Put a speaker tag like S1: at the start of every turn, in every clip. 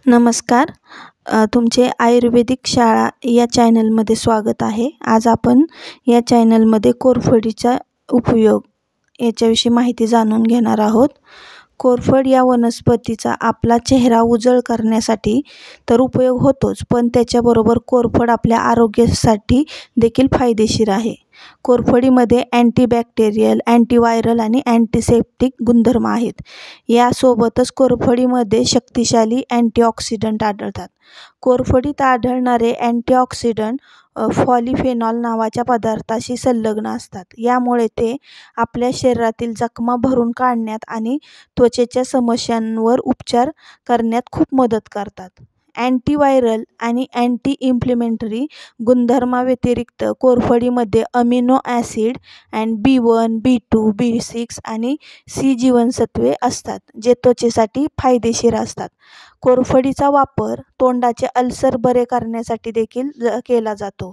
S1: नमस्कार. तुमचे आयुर्वेदिक शाळा या चॅनलमध्ये स्वागत आहे. आज आपण या चॅनलमध्ये कोरफडीचा उपयोग याच्याविषयी माहिती जाणून घेणार आहोत. कोरफड या वनस्पतीचा आपला चेहरा उजळ करण्यासाठी तर उपयोग होतोच, पण त्याच्याबरोबर कोरफड आपल्या आरोग्यासाठी देखील फायदेशीर आहे. कोरफडीमध्ये अँटीबॅक्टेरियल, अँटीव्हायरल आणि अँटीसेप्टिक गुणधर्म आहेत. यासोबतच कोरफडीमध्ये शक्तिशाली अँटीऑक्सिडंट आढळतात. कोरफडीत आढळणारे अँटीऑक्सिडंट पॉलिफेनॉल नावाच्या पदार्थाशी संलग्न असतात. यामुळे ते आपल्या शरीरातील जखमा भरून काढण्यात आणि त्वचेच्या समस्यांवर उपचार करण्यात खूप मदत करतात. अँटीव्हायरल आणि अँटी इन्फ्लेमेटरी गुणधर्माव्यतिरिक्त कोरफडीमध्ये अमिनो ॲसिड आणि B1, B2, B6 आणि C जीवनसत्वे असतात, जे त्वचेसाठी फायदेशीर असतात. कोरफडीचा वापर तोंडाचे अल्सर बरे करण्यासाठी देखील केला जातो.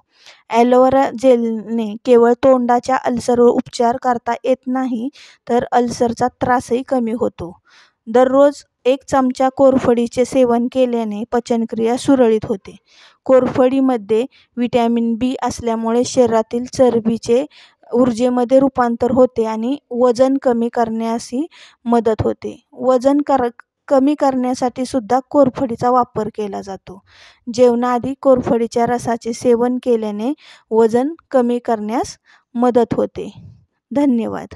S1: ॲलोवेरा जेलने केवळ तोंडाच्या अल्सरवर उपचार करता येत नाही, तर अल्सरचा त्रासही कमी होतो. दररोज 1 चमचा कोरफडीचे सेवन केल्याने पचनक्रिया सुरळीत होते. कोरफडीमध्ये व्हिटॅमिन B असल्यामुळे शरीरातील चरबीचे ऊर्जेमध्ये रूपांतर होते आणि वजन कमी करण्यासही मदत होते. वजन कमी करण्यासाठी सुद्धा कोरफडीचा वापर केला जातो. जेवणाआधी कोरफडीच्या रसाचे सेवन केल्याने वजन कमी करण्यास मदत होते. धन्यवाद.